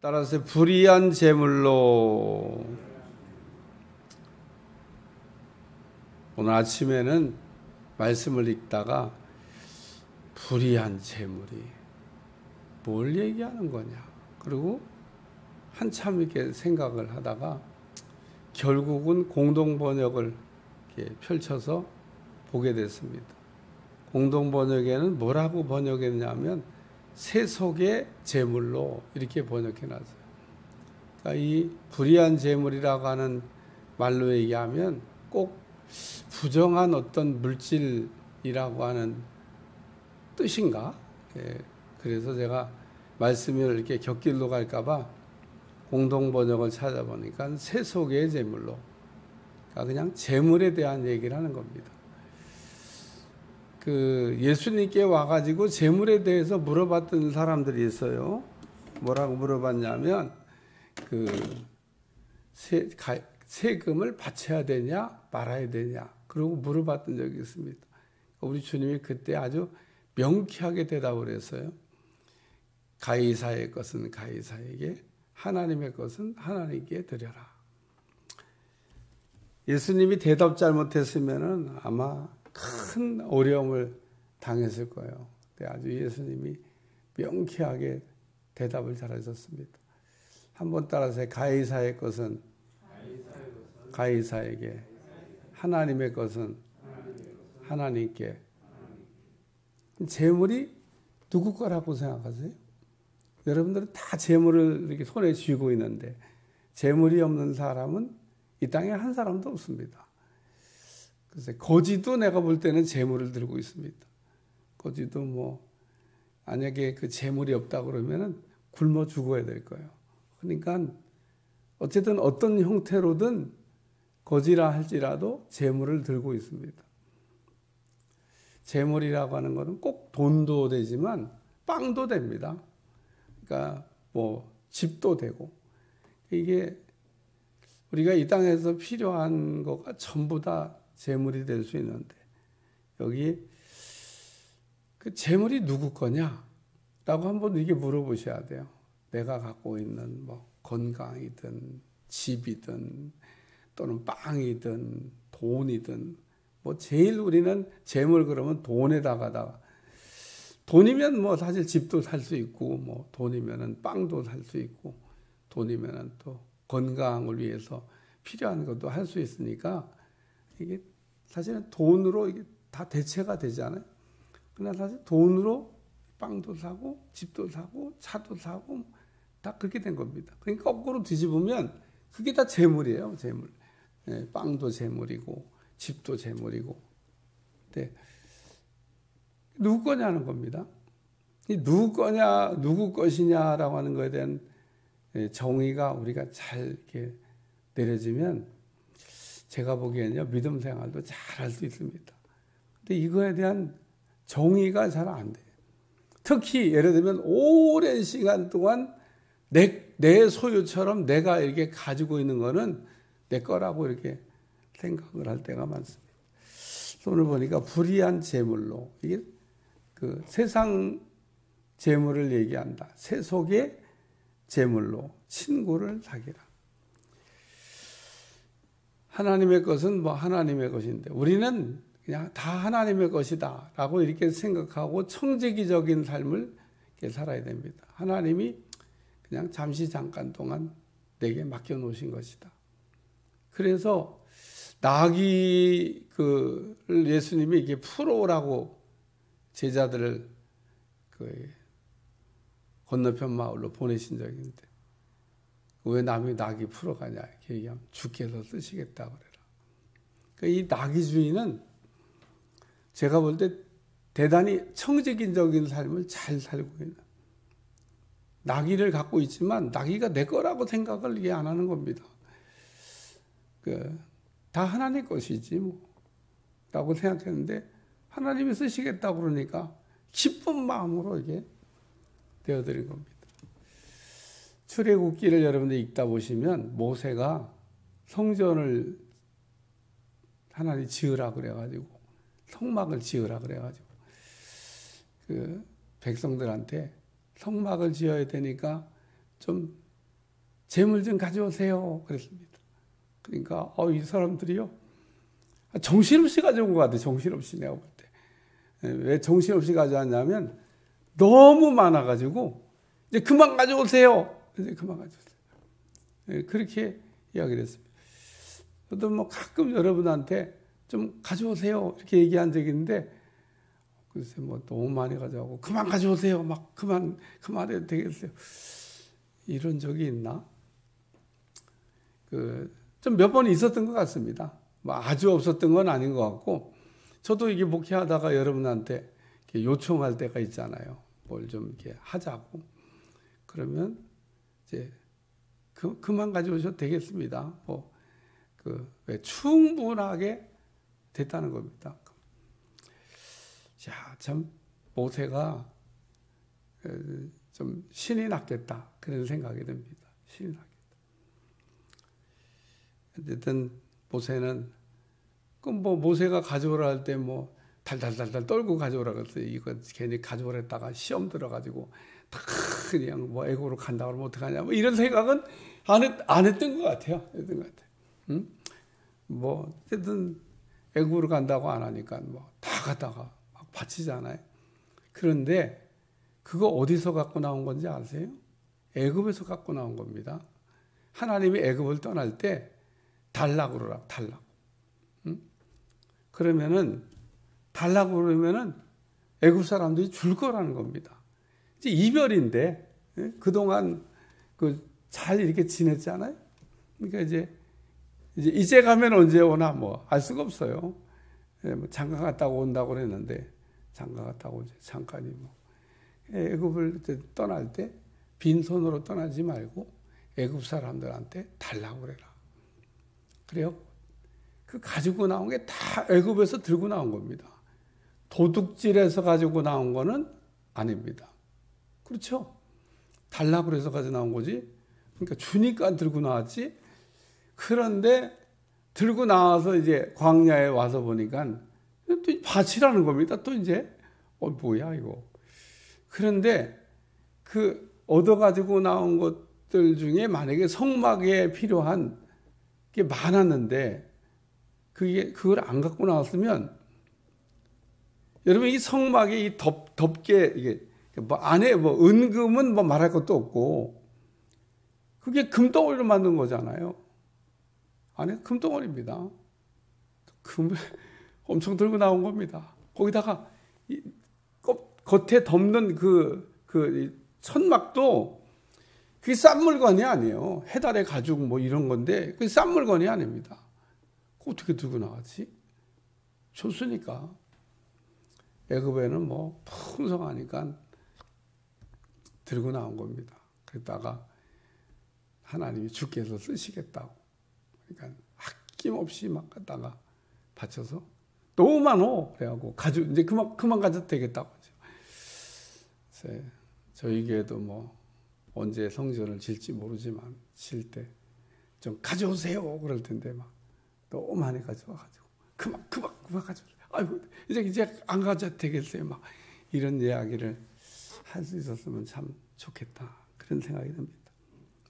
따라서 불의한 제물로 오늘 아침에는 말씀을 읽다가 불의한 제물이 뭘 얘기하는 거냐, 그리고 한참 이렇게 생각을 하다가 결국은 공동번역을 이렇게 펼쳐서 보게 됐습니다. 공동번역에는 뭐라고 번역했냐면 세속의 제물로 이렇게 번역해놨어요. 그러니까 이 불의한 제물이라고 하는 말로 얘기하면 꼭 부정한 어떤 물질이라고 하는 뜻인가? 예, 그래서 제가 말씀을 이렇게 곁길로 갈까봐 공동번역을 찾아보니까 세속의 제물로, 그러니까 그냥 제물에 대한 얘기를 하는 겁니다. 예수님께 와가지고 재물에 대해서 물어봤던 사람들이 있어요. 뭐라고 물어봤냐면 세금을 바쳐야 되냐 말아야 되냐, 그러고 물어봤던 적이 있습니다. 우리 주님이 그때 아주 명쾌하게 대답을 했어요. 가이사의 것은 가이사에게, 하나님의 것은 하나님께 드려라. 예수님이 대답 잘못했으면 아마 큰 어려움을 당했을 거예요. 근데 아주 예수님이 명쾌하게 대답을 잘하셨습니다. 한번 따라서 가이사의 것은 가이사에게, 하나님의 것은 하나님께. 재물이 누구 거라고 생각하세요? 여러분들은 다 재물을 이렇게 손에 쥐고 있는데 재물이 없는 사람은 이 땅에 한 사람도 없습니다. 그래서 거지도 내가 볼 때는 재물을 들고 있습니다. 거지도 만약에 그 재물이 없다 그러면은 굶어 죽어야 될 거예요. 그러니까 어쨌든 어떤 형태로든 거지라 할지라도 재물을 들고 있습니다. 재물이라고 하는 것은 꼭 돈도 되지만 빵도 됩니다. 그러니까 집도 되고, 이게 우리가 이 땅에서 필요한 거가 전부 다 재물이 될 수 있는데, 여기 그 재물이 누구 거냐? 라고 한번 이게 물어보셔야 돼요. 내가 갖고 있는 건강이든 집이든 또는 빵이든 돈이든, 제일 우리는 재물 그러면 돈에다가, 돈이면 사실 집도 살 수 있고, 돈이면은 빵도 살 수 있고, 돈이면은 또 건강을 위해서 필요한 것도 할 수 있으니까, 이게 사실은 돈으로 이게 다 대체가 되잖아요. 그러나 사실 돈으로 빵도 사고 집도 사고 차도 사고 다 그렇게 된 겁니다. 그러니까 거꾸로 뒤집으면 그게 다 재물이에요. 재물. 네, 빵도 재물이고 집도 재물이고. 네. 누구 거냐는 겁니다. 이 누구 거냐, 누구 것이냐라고 하는 것에 대한 정의가 우리가 잘 이렇게 내려지면 제가 보기에는요, 믿음 생활도 잘 할 수 있습니다. 근데 이거에 대한 정의가 잘 안 돼요. 특히 예를 들면 오랜 시간 동안 내 소유처럼 내가 이렇게 가지고 있는 거는 내 거라고 이렇게 생각을 할 때가 많습니다. 오늘 보니까 불의한 재물로, 이게 세상 재물을 얘기한다. 세속의 재물로 친구를 사귀라. 하나님의 것은 하나님의 것인데 우리는 그냥 다 하나님의 것이다 라고 이렇게 생각하고 청지기적인 삶을 이렇게 살아야 됩니다. 하나님이 그냥 잠깐 동안 내게 맡겨놓으신 것이다. 그래서 나귀를 예수님이 이게 풀어오라고 제자들을 건너편 마을로 보내신 적이 있는데, 왜 남이 낙이 풀어가냐 이렇게 얘기하면 주께서 쓰시겠다 그래라. 그러니까 이 낙이 주인은 제가 볼 때 대단히 청지기적인 삶을 잘 살고 있는, 낙이를 갖고 있지만 낙이가 내 거라고 생각을 이게 안 하는 겁니다. 다 하나님 것이지 라고 생각했는데 하나님이 쓰시겠다 그러니까 기쁜 마음으로 이게 되어드린 겁니다. 출애굽기를 여러분들 읽다 보시면 모세가 성전을 하나님 지으라 그래가지고, 성막을 지으라 그래가지고 백성들한테 성막을 지어야 되니까 좀 재물 좀 가져오세요. 그랬습니다. 그러니까 이 사람들이요. 정신없이 가져온 것 같아요. 정신없이 내가 볼 때. 왜 정신없이 가져왔냐면 너무 많아가지고 이제 그만 가져오세요. 이제 그만 가져오세요. 그렇게 이야기를 했습니다. 저도 뭐 가끔 여러분한테 좀 가져오세요. 이렇게 얘기한 적이 있는데 글쎄 뭐 너무 많이 가져오고 그만 가져오세요. 막 그만해도 되겠어요. 이런 적이 있나? 좀 몇 번 있었던 것 같습니다. 뭐 아주 없었던 건 아닌 것 같고, 저도 이게 목회하다가 여러분한테 이렇게 요청할 때가 있잖아요. 뭘 좀 이렇게 하자고. 그러면 이제 그만 가져오셔도 되겠습니다. 왜 충분하게 됐다는 겁니다. 자, 참 모세가 좀 신이 났겠다 그런 생각이 듭니다. 신이 났겠다. 어쨌든 모세는 모세가 가져오라 할 때 뭐 달달달달 떨고 가져오라 그랬어요. 이거 괜히 가져오라 했다가 시험 들어가지고 다 그냥 뭐 애국으로 간다 그러면 어떡하냐 뭐 이런 생각은 안 했던 것 같아요. 응? 뭐 어쨌든 애국으로 간다고 안 하니까 뭐 다 갔다가 막 바치잖아요. 그런데 그거 어디서 갖고 나온 건지 아세요? 애굽에서 갖고 나온 겁니다. 하나님이 애굽을 떠날 때 달라고 그러라, 달라고. 응? 그러면은 달라고 그러면은 애굽 사람들이 줄 거라는 겁니다. 이제 이별인데 그동안 잘 이렇게 지냈잖아요. 그러니까 이제 가면 언제 오나 뭐 알 수가 없어요. 뭐 장가 갔다고 온다고 그랬는데 장가 갔다고 이제 잠깐이 뭐 애굽을 떠날 때 빈손으로 떠나지 말고 애굽 사람들한테 달라고 그래라. 그래요. 그 가지고 나온 게 다 애굽에서 들고 나온 겁니다. 도둑질해서 가지고 나온 거는 아닙니다. 그렇죠? 달라고 그래서 가지고 나온 거지. 그러니까 주니까 들고 나왔지. 그런데 들고 나와서 이제 광야에 와서 보니까 또 바치라는 겁니다. 또 이제 뭐야 이거. 그런데 얻어가지고 나온 것들 중에 만약에 성막에 필요한 게 많았는데 그걸 안 갖고 나왔으면 여러분 이 성막에 이 덮개 이게 뭐 안에 뭐 은금은 뭐 말할 것도 없고 그게 금덩어리로 만든 거잖아요. 안에 금덩어리입니다. 금을 엄청 들고 나온 겁니다. 거기다가 겉에 덮는 그 천막도 그게 싼 물건이 아니에요. 해달의 가죽 뭐 이런 건데 그게 싼 물건이 아닙니다. 어떻게 들고 나왔지? 줬으니까. 애굽에는 뭐 풍성하니까 들고 나온 겁니다. 그랬다가 하나님이 주께서 쓰시겠다고. 그러니까 아낌없이 막 갖다가 바쳐서 너무 많어. 그래갖고 이제 그만 가져도 되겠다고. 저희 교회도 뭐 언제 성전을 질지 모르지만 질 때 좀 가져오세요. 그럴 텐데 막 너무 많이 가져와가지고 그만 가져오세요. 아이고 이제 안 가져도 되겠어요. 막 이런 이야기를 할 수 있었으면 참 좋겠다. 그런 생각이 듭니다.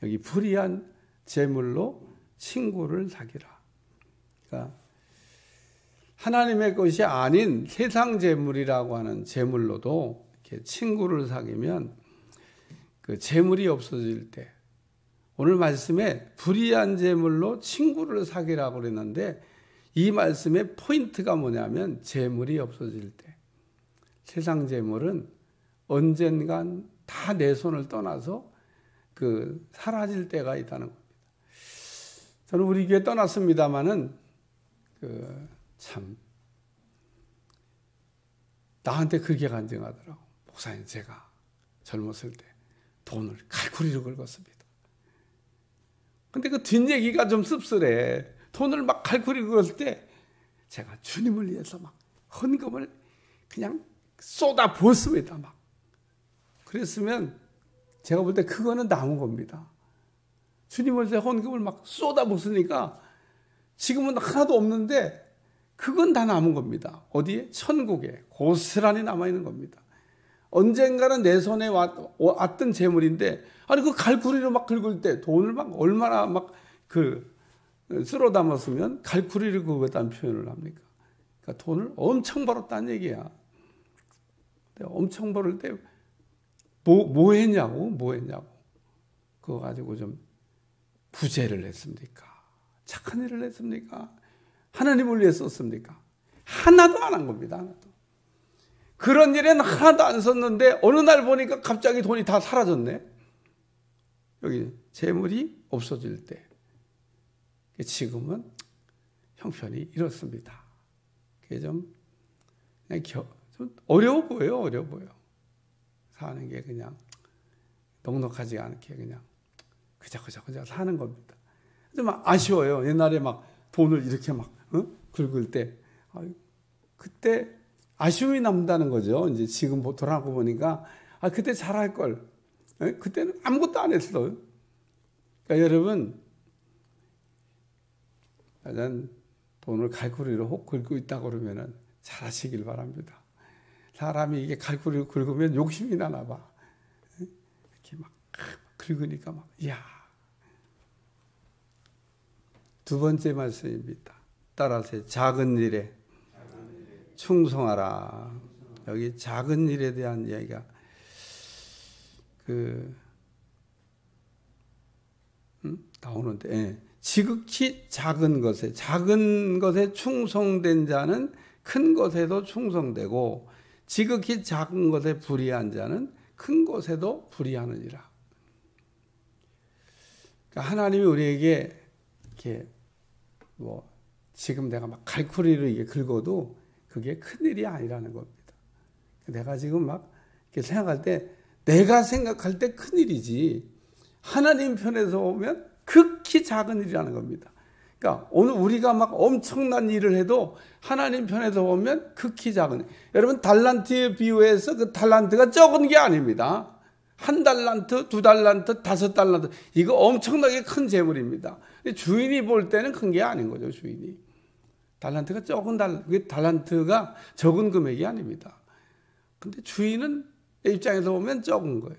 여기 불의한 재물로 친구를 사귀라. 그러니까 하나님의 것이 아닌 세상 재물이라고 하는 재물로도 이렇게 친구를 사귀면 그 재물이 없어질 때 오늘 말씀에 불의한 재물로 친구를 사귀라고 그랬는데 이 말씀의 포인트가 뭐냐면 재물이 없어질 때 세상 재물은 언젠간 다 내 손을 떠나서 사라질 때가 있다는 겁니다. 저는 우리 교회 떠났습니다마는 참 나한테 그렇게 간증하더라고. 목사님 제가 젊었을 때 돈을 칼쿠리로 긁었습니다. 근데 그 뒷얘기가 좀 씁쓸해. 돈을 막 칼쿠리 긁었을 때 제가 주님을 위해서 막 헌금을 그냥 쏟아 부었습니다. 막. 그랬으면 제가 볼 때 그거는 남은 겁니다. 주님을 위해서 헌금을 막 쏟아 부었으니까 지금은 하나도 없는데 그건 다 남은 겁니다. 어디에? 천국에 고스란히 남아있는 겁니다. 언젠가는 내 손에 왔던 재물인데, 아니 그 갈쿠리로 막 긁을 때 돈을 막 얼마나 막 쓸어 담았으면 갈쿠리를 그거다는 표현을 합니까? 그러니까 돈을 엄청 벌었다는 얘기야. 엄청 벌을 때 뭐 했냐고. 그거 가지고 좀 부재를 했습니까? 착한 일을 했습니까? 하나님을 위해 썼습니까? 하나도 안 한 겁니다. 하나도. 그런 일에는 하나도 안 썼는데 어느 날 보니까 갑자기 돈이 다 사라졌네. 여기 재물이 없어질 때. 지금은 형편이 이렇습니다. 그게 좀 어려워 보여. 사는 게 그냥 넉넉하지 않게 그냥 그저 사는 겁니다. 좀 아쉬워요. 옛날에 막 돈을 이렇게 막 긁을 때 그때 아쉬움이 남다는 거죠. 이제 지금 돌아가고 보니까 그때 잘할 걸. 그때는 아무것도 안 했어요. 그러니까 여러분, 난 돈을 갈쿠리로 혹 긁고 있다고 그러면은 잘하시길 바랍니다. 사람이 이게 갈쿠리로 긁으면 욕심이 나나 봐. 이렇게 막 긁으니까 막, 이야. 두 번째 말씀입니다. 따라서 작은 일에 충성하라. 여기 작은 일에 대한 이야기가 나오는데, 지극히 작은 것에 충성된 자는 큰 것에도 충성되고, 지극히 작은 것에 불의한 자는 큰 것에도 불의하느니라. 그러니까 하나님이 우리에게 이렇게 지금 내가 막 갈쿠리를 이게 긁어도 그게 큰 일이 아니라는 겁니다. 내가 지금 막 이렇게 생각할 때, 내가 생각할 때 큰 일이지, 하나님 편에서 보면 극히 작은 일이라는 겁니다. 그러니까 오늘 우리가 막 엄청난 일을 해도 하나님 편에서 보면 극히 작은 일. 여러분, 달란트에 비유해서 그 달란트가 적은 게 아닙니다. 1달란트, 2달란트, 5달란트, 이거 엄청나게 큰 재물입니다. 주인이 볼 때는 큰 게 아닌 거죠, 주인이. 달란트가 달란트가 적은 금액이 아닙니다. 근데 주인은 내 입장에서 보면 적은 거예요.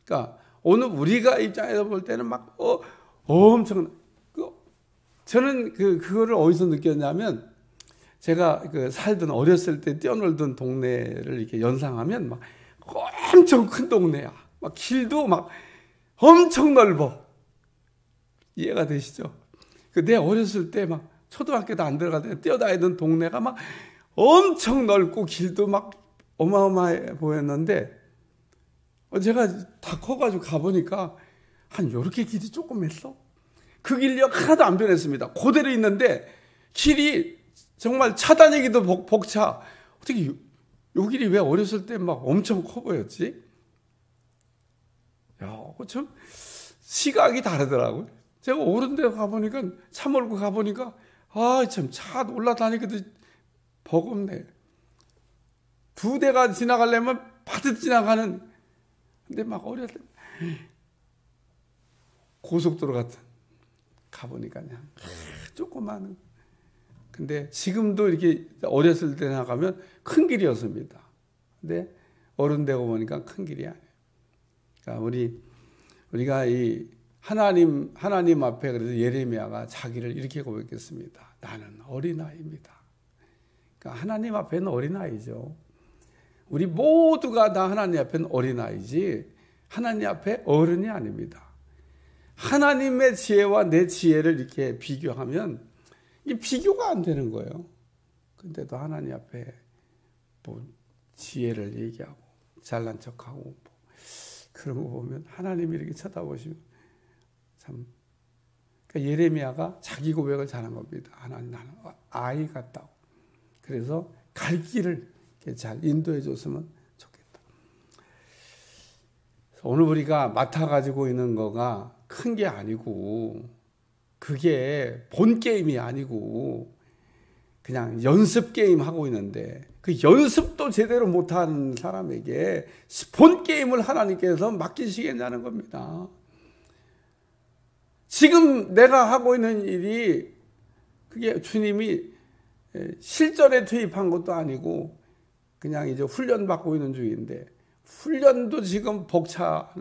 그러니까 오늘 우리가 입장에서 볼 때는 막 엄청, 저는 그거를 어디서 느꼈냐면, 제가 살던 어렸을 때 뛰어놀던 동네를 이렇게 연상하면 막 엄청 큰 동네야. 막 길도 막 엄청 넓어. 이해가 되시죠? 내 어렸을 때 막 초등학교도 안 들어갈 때 뛰어다니던 동네가 막 엄청 넓고 길도 막 어마어마해 보였는데, 제가 다 커가지고 가보니까 한 요렇게 길이 조금 했어. 그 길력 하나도 안 변했습니다. 그대로 있는데 길이 정말 차 다니기도 벅차. 어떻게 요 길이 왜 어렸을 때 막 엄청 커 보였지? 야, 참 시각이 다르더라고요. 제가 오른 데 가보니까, 차 몰고 가보니까, 참 차 올라다니기도 버겁네. 2대가 지나가려면 바듯 지나가는, 근데 막 어렸을 때 고속도로 같은, 가보니까 그냥 조그마한. 근데 지금도 이렇게 어렸을 때 나가면 큰 길이었습니다. 근데 어른 되고 보니까 큰 길이 아니에요. 그러니까 우리가 이 하나님 앞에, 그래서 예레미야가 자기를 이렇게 고백했습니다. 나는 어린아이입니다. 그러니까 하나님 앞에는 어린아이죠. 우리 모두가 다 하나님 앞에는 어린아이지, 하나님 앞에 어른이 아닙니다. 하나님의 지혜와 내 지혜를 이렇게 비교하면 이게 비교가 안 되는 거예요. 근데도 하나님 앞에 지혜를 얘기하고 잘난 척하고 그런 거 보면 하나님이 이렇게 쳐다보시면 참, 그러니까 예레미야가 자기 고백을 잘한 겁니다. 하나님, 나는 아이 같다고. 그래서 갈 길을 이렇게 잘 인도해 줬으면 좋겠다. 오늘 우리가 맡아가지고 있는 거가 큰 게 아니고, 그게 본 게임이 아니고 그냥 연습 게임 하고 있는데, 그 연습도 제대로 못한 사람에게 본 게임을 하나님께서 맡기시겠냐는 겁니다. 지금 내가 하고 있는 일이 그게 주님이 실전에 투입한 것도 아니고 그냥 이제 훈련받고 있는 중인데, 훈련도 지금 벅차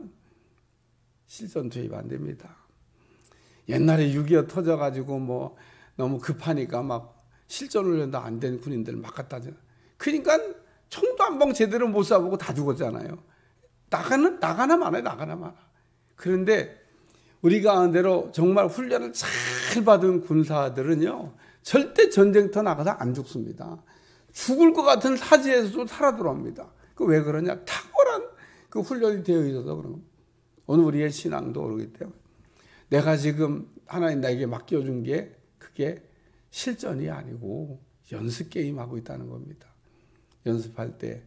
실전 투입 안 됩니다. 옛날에 6.25 터져가지고 뭐 너무 급하니까 막 실전 훈련도 안 된 군인들 막 갖다 줘. 그러니까 총도 한 방 제대로 못 쏴보고 다 죽었잖아요. 나가나 마나. 그런데 우리가 아는 대로 정말 훈련을 잘 받은 군사들은요, 절대 전쟁터 나가서 안 죽습니다. 죽을 것 같은 사지에서도 살아 돌아옵니다. 그 왜 그러냐? 탁월한 그 훈련이 되어 있어서 그런 겁니다. 오늘 우리의 신앙도 그러기 때문에 내가 지금 하나님 나에게 맡겨준 게 그게 실전이 아니고 연습 게임 하고 있다는 겁니다. 연습할 때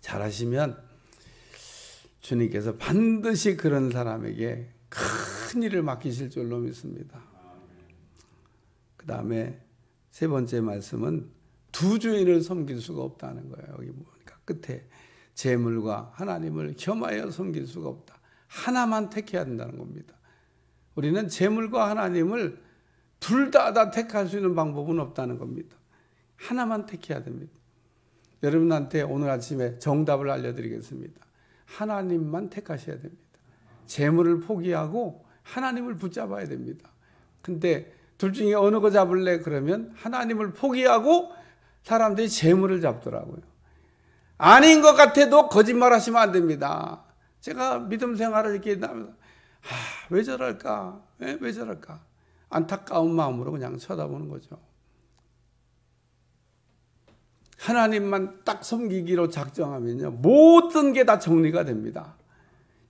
잘하시면 주님께서 반드시 그런 사람에게 큰 일을 맡기실 줄로 믿습니다. 그 다음에 세 번째 말씀은 두 주인을 섬길 수가 없다는 거예요. 여기 보니까 끝에 재물과 하나님을 겸하여 섬길 수가 없다. 하나만 택해야 된다는 겁니다. 우리는 재물과 하나님을 둘 다 택할 수 있는 방법은 없다는 겁니다. 하나만 택해야 됩니다. 여러분한테 오늘 아침에 정답을 알려드리겠습니다. 하나님만 택하셔야 됩니다. 재물을 포기하고 하나님을 붙잡아야 됩니다. 근데 둘 중에 어느 거 잡을래? 그러면 하나님을 포기하고 사람들이 재물을 잡더라고요. 아닌 것 같아도 거짓말 하시면 안 됩니다. 제가 믿음 생활을 이렇게 하면서 왜 저럴까? 왜 저럴까? 안타까운 마음으로 그냥 쳐다보는 거죠. 하나님만 딱 섬기기로 작정하면요, 모든 게 다 정리가 됩니다.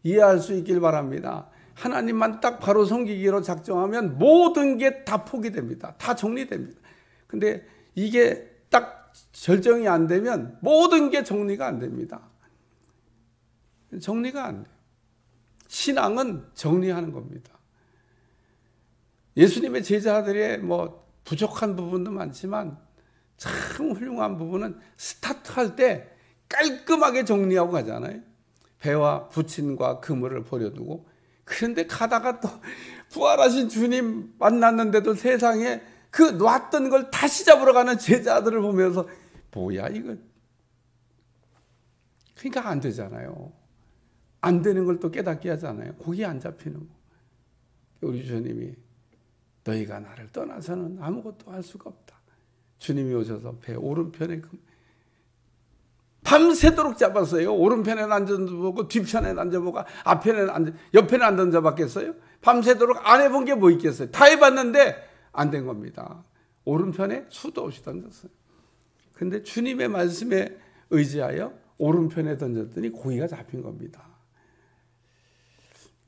이해할 수 있길 바랍니다. 하나님만 딱 바로 섬기기로 작정하면 모든 게 다 포기됩니다. 다 정리됩니다. 근데 이게 딱 결정이 안 되면 모든 게 정리가 안 됩니다. 정리가 안 돼요. 신앙은 정리하는 겁니다. 예수님의 제자들의 뭐 부족한 부분도 많지만 참 훌륭한 부분은 스타트할 때 깔끔하게 정리하고 가잖아요. 배와 부친과 그물을 버려두고. 그런데 가다가 또 부활하신 주님 만났는데도 세상에 그 놨던 걸 다시 잡으러 가는 제자들을 보면서 뭐야 이거. 그러니까 안 되잖아요. 안 되는 걸 또 깨닫게 하잖아요. 거기 안 잡히는 거. 우리 주님이 너희가 나를 떠나서는 아무것도 할 수가 없다. 주님이 오셔서 배 오른편에 밤새도록 잡았어요. 오른편에 앉아보고 뒤편에 앉아보고 옆에는 안 던져봤겠어요? 밤새도록 안 해본 게 뭐 있겠어요? 다 해봤는데 안 된 겁니다. 오른편에 수도 없이 던졌어요. 근데 주님의 말씀에 의지하여 오른편에 던졌더니 고기가 잡힌 겁니다.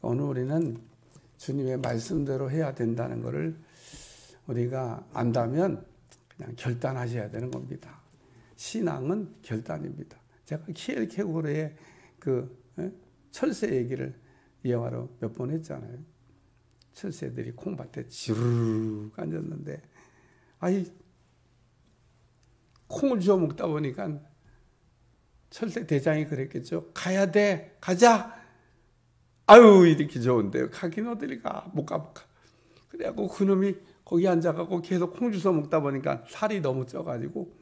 오늘 우리는 주님의 말씀대로 해야 된다는 것을 우리가 안다면 그냥 결단하셔야 되는 겁니다. 신앙은 결단입니다. 제가 키엘케고르의 그 철새 얘기를 예화로 몇 번 했잖아요. 철새들이 콩밭에 지르르 앉았는데 콩을 주워 먹다 보니까 철새 대장이 그랬겠죠. 가야 돼. 가자. 아유 이렇게 좋은데 가긴 어딜 가. 못 가. 그래갖고 그놈이 거기 앉아갖고 계속 콩 주워 먹다 보니까 살이 너무 쪄가지고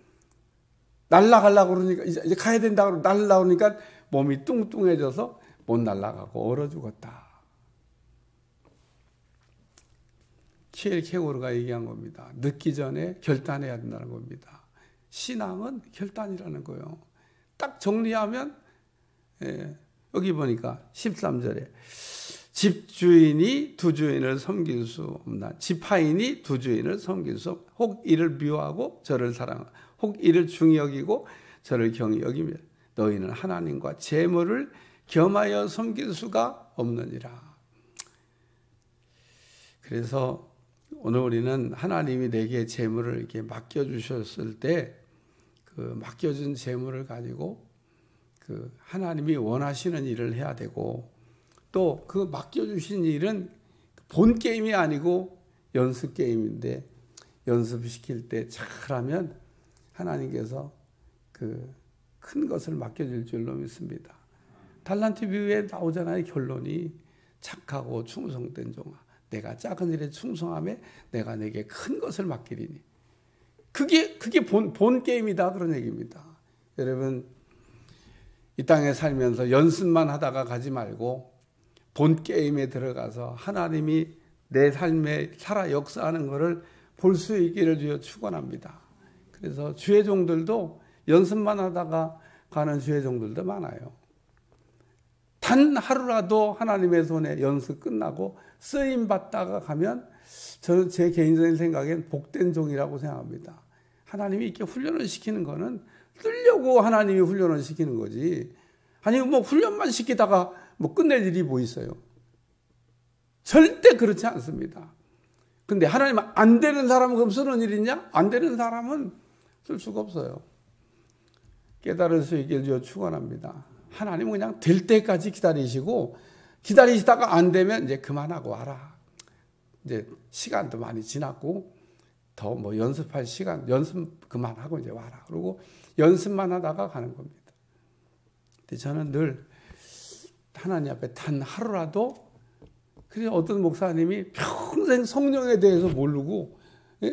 날아가려고 그러니까 이제 가야 된다고 날아오니까 몸이 뚱뚱해져서 못 날아가고 얼어 죽었다. 키엘케고르가 얘기한 겁니다. 늦기 전에 결단해야 된다는 겁니다. 신앙은 결단이라는 거예요. 딱 정리하면 여기 보니까 13절에 집주인이 두 주인을 섬길 수 없나. 집하인이 두 주인을 섬길 수 없나. 혹 이를 미워하고 저를 사랑하고 혹 이를 중히 여기고 저를 경히 여기며 너희는 하나님과 재물을 겸하여 섬길 수가 없느니라. 그래서 오늘 우리는 하나님이 내게 재물을 이렇게 맡겨주셨을 때 그 맡겨준 재물을 가지고 그 하나님이 원하시는 일을 해야 되고 또 그 맡겨주신 일은 본 게임이 아니고 연습 게임인데 연습시킬 때 잘하면 하나님께서 그 큰 것을 맡겨줄 줄로 믿습니다. 달란트 비유에 나오잖아요. 결론이 착하고 충성된 종아 내가 작은 일에 충성함에 내가 내게 큰 것을 맡기리니 그게 본 게임이다 그런 얘기입니다. 여러분 이 땅에 살면서 연습만 하다가 가지 말고 본 게임에 들어가서 하나님이 내 삶에 살아 역사하는 것을 볼 수 있기를 주여 축원합니다. 그래서 주의 종들도 연습만 하다가 가는 주의 종들도 많아요. 단 하루라도 하나님의 손에 연습 끝나고 쓰임 받다가 가면 저는 제 개인적인 생각엔 복된 종이라고 생각합니다. 하나님이 이렇게 훈련을 시키는 거는 쓰려고 하나님이 훈련을 시키는 거지. 아니 뭐 훈련만 시키다가 뭐 끝낼 일이 뭐 있어요. 절대 그렇지 않습니다. 근데 하나님 안 되는 사람은 그럼 쓰는 일이냐? 안 되는 사람은 쓸 수가 없어요. 깨달을 수 있게 주여 축원합니다. 하나님은 그냥 될 때까지 기다리시고 기다리시다가 안 되면 이제 그만하고 와라. 이제 시간도 많이 지났고 더 뭐 연습할 시간 연습 그만하고 이제 와라. 그리고 연습만 하다가 가는 겁니다. 근데 저는 늘 하나님 앞에 단 하루라도 그래서 어떤 목사님이 평생 성령에 대해서 모르고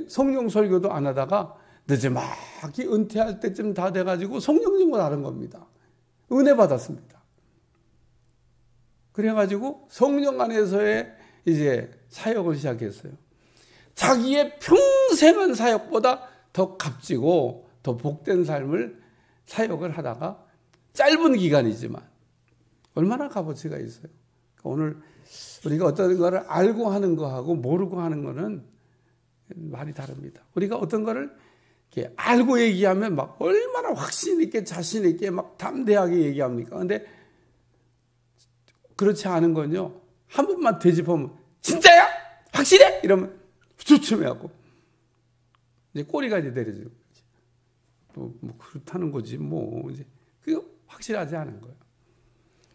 성령 설교도 안 하다가 늦지막이 은퇴할 때쯤 다 돼가지고 성령 전공을 하는 겁니다. 은혜 받았습니다. 그래가지고 성령 안에서의 이제 사역을 시작했어요. 자기의 평생한 사역보다 더 값지고 더 복된 삶을 사역을 하다가 짧은 기간이지만 얼마나 값어치가 있어요. 오늘 우리가 어떤 거를 알고 하는 거하고 모르고 하는 거는 말이 다릅니다. 우리가 어떤 거를 이렇게 알고 얘기하면 막 얼마나 확신 있게 자신 있게 막 담대하게 얘기합니까? 근데 그렇지 않은 건요. 한 번만 되짚으면 진짜야? 확실해? 이러면 주춤해갖고 이제 꼬리가 이제 내려지고 뭐 그렇다는 거지 뭐 이제 그게 확실하지 않은 거예요.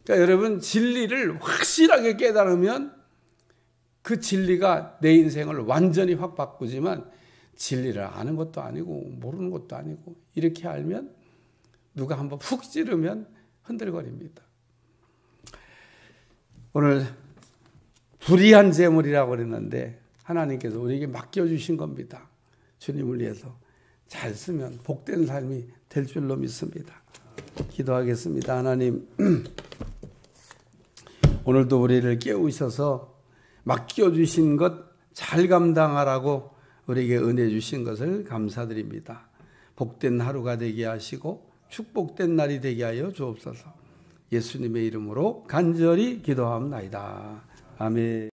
그러니까 여러분 진리를 확실하게 깨달으면 그 진리가 내 인생을 완전히 확 바꾸지만 진리를 아는 것도 아니고 모르는 것도 아니고 이렇게 알면 누가 한번 훅 찌르면 흔들거립니다. 오늘 불의한 재물이라고 그랬는데 하나님께서 우리에게 맡겨주신 겁니다. 주님을 위해서 잘 쓰면 복된 삶이 될 줄로 믿습니다. 기도하겠습니다. 하나님 오늘도 우리를 깨우셔서 맡겨주신 것 잘 감당하라고 우리에게 은혜 주신 것을 감사드립니다. 복된 하루가 되게 하시고 축복된 날이 되게 하여 주옵소서. 예수님의 이름으로 간절히 기도합니다. 아멘.